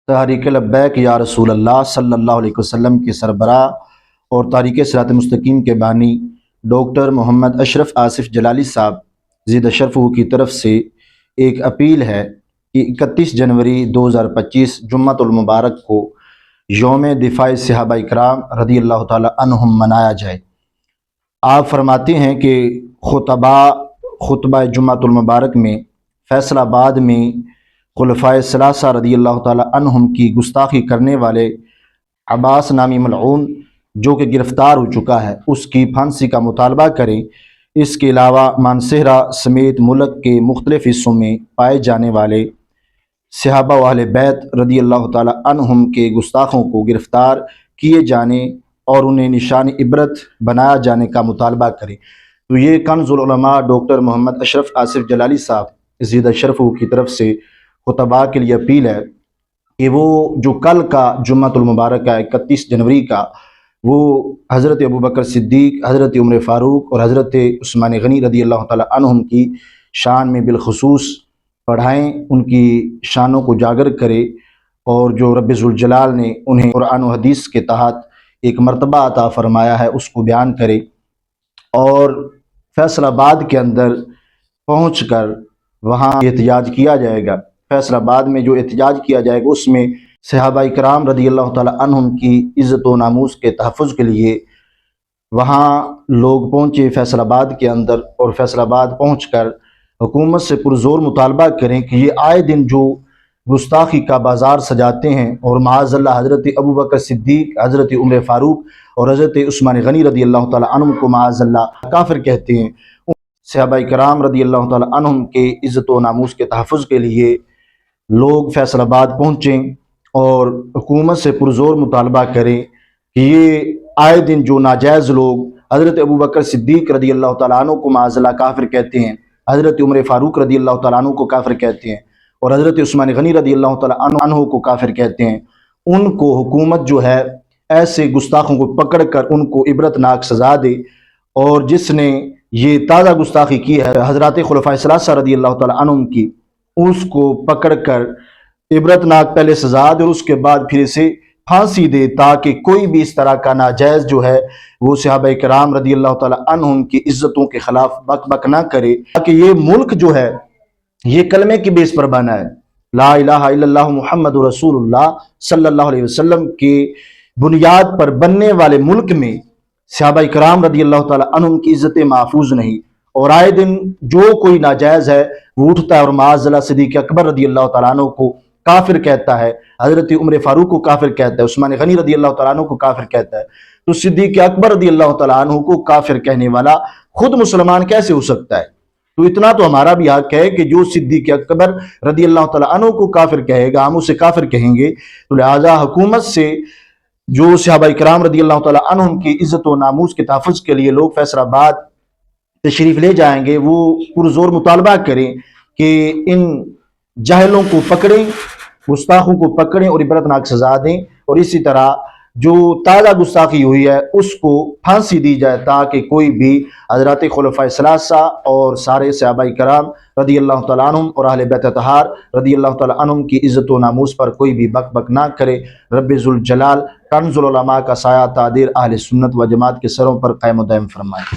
تحریک لبیک یا رسول اللہ صلی اللہ علیہ وسلم کے سربراہ اور تحریک صراط مستقیم کے بانی ڈاکٹر محمد اشرف آصف جلالی صاحب زید شرف کی طرف سے ایک اپیل ہے کہ 31 جنوری 2025 جمعۃ المبارک کو یوم دفاع صحابہ اکرام رضی اللہ تعالی عنہم منایا جائے۔ آپ فرماتے ہیں کہ خطبہ جمعۃ المبارک میں فیصل آباد میں خلفائے ثلاثہ رضی اللہ تعالی عنہم کی گستاخی کرنے والے عباس نامی ملعون جو کہ گرفتار ہو چکا ہے اس کی پھانسی کا مطالبہ کریں۔ اس کے علاوہ مانسہرہ سمیت ملک کے مختلف حصوں میں پائے جانے والے صحابہ و اہل بیت رضی اللہ تعالی عنہم کے گستاخوں کو گرفتار کیے جانے اور انہیں نشان عبرت بنایا جانے کا مطالبہ کریں۔ تو یہ کنز العلماء ڈاکٹر محمد اشرف آصف جلالی صاحب زید شرف کی طرف سے خطباء کے لیے اپیل ہے کہ وہ جو کل کا جمعۃ المبارک ہے 31 جنوری کا، وہ حضرت ابوبکر صدیق، حضرت عمر فاروق اور حضرت عثمان غنی رضی اللہ تعالی عنہم کی شان میں بالخصوص پڑھائیں، ان کی شانوں کو جاگر کرے، اور جو رب ذوالجلال نے انہیں قرآن و حدیث کے تحت ایک مرتبہ عطا فرمایا ہے اس کو بیان کرے، اور فیصل آباد کے اندر پہنچ کر وہاں احتجاج کیا جائے گا۔ فیصل آباد میں جو احتجاج کیا جائے گا اس میں صحابہ اکرام رضی اللہ تعالی عنہم کی عزت و ناموس کے تحفظ کے لیے وہاں لوگ پہنچے فیصل آباد کے اندر، اور فیصل آباد پہنچ کر حکومت سے پرزور مطالبہ کریں کہ یہ آئے دن جو گستاخی کا بازار سجاتے ہیں اور معاذ اللہ حضرت ابوبکر صدیق، حضرت عمر فاروق اور حضرت عثمان غنی رضی اللہ تعالی عنہم کو معاذ اللہ کافر کہتے ہیں، صحابہ کرام رضی اللہ تعالی عنہم کے عزت و ناموس کے تحفظ کے لیے لوگ فیصل آباد پہنچیں اور حکومت سے پرزور مطالبہ کریں کہ یہ آئے دن جو ناجائز لوگ حضرت ابوبکر صدیق رضی اللہ تعالیٰ عنہ کو معاذ اللہ کافر کہتے ہیں، حضرت عمر فاروق رضی اللہ تعالیٰ عنہ کو کافر کہتے ہیں، اور حضرت عثمان غنی رضی اللہ تعالیٰ عنہ کو کافر کہتے ہیں، ان کو حکومت جو ہے ایسے گستاخوں کو پکڑ کر ان کو عبرتناک سزا دے، اور جس نے یہ تازہ گستاخی کی ہے حضرات خلفائے ثلاثہ رضی اللہ تعالیٰ عنہم کی، اس کو پکڑ کر عبرتناک پہلے سزا دے اور اس کے بعد پھر اسے پھانسی دے، تاکہ کوئی بھی اس طرح کا ناجائز جو ہے وہ صحابہ کرام رضی اللہ تعالی عنہم کی عزتوں کے خلاف بک بک نہ کرے، تاکہ یہ ملک جو ہے یہ کلمے کی بیس پر بنا ہے، لا الہ الا اللہ محمد رسول اللہ صلی اللہ علیہ وسلم کی بنیاد پر بننے والے ملک میں صحابہ کرام رضی اللہ تعالی عنہم کی عزتیں محفوظ نہیں، اور آئے دن جو کوئی ناجائز ہے وہ اٹھتا ہے اور معاذ اللہ صدیق اکبر رضی اللہ تعالیٰ عنہ کو کافر کہتا ہے، حضرت عمر فاروق کو کافر کہتا ہے، عثمان غنی رضی اللہ تعالیٰ عنہ کو کافر کہتا ہے۔ تو صدیق اکبر رضی اللہ تعالیٰ عنہ کو کافر کہنے والا خود مسلمان کیسے ہو سکتا ہے؟ تو اتنا تو ہمارا بھی حق ہے کہ جو صدیق اکبر رضی اللہ تعالیٰ عنہ کو کافر کہے گا ہم اسے کافر کہیں گے۔ تو لہٰذا حکومت سے جو صحابہ کرام رضی اللہ تعالیٰ عنہم کی عزت و ناموس کے تحفظ کے لیے لوگ فیصل آباد تشریف لے جائیں گے، وہ پرزور مطالبہ کریں کہ ان جاہلوں کو پکڑیں، گستاخوں کو پکڑیں اور عبرتناک سزا دیں، اور اسی طرح جو تازہ گستاخی ہوئی ہے اس کو پھانسی دی جائے، تاکہ کوئی بھی حضرات خلفائے ثلاثہ اور سارے صحابہ کرام رضی اللہ تعالیٰ عنہم اور اہل بیت اطہار رضی اللہ تعالیٰ عنہم کی عزت و ناموس پر کوئی بھی بک بک نہ کرے۔ رب ذوالجلال کنز العلماء کا سایہ تعدیر اہل سنت و جماعت کے سروں پر قائم و دائم فرمائے۔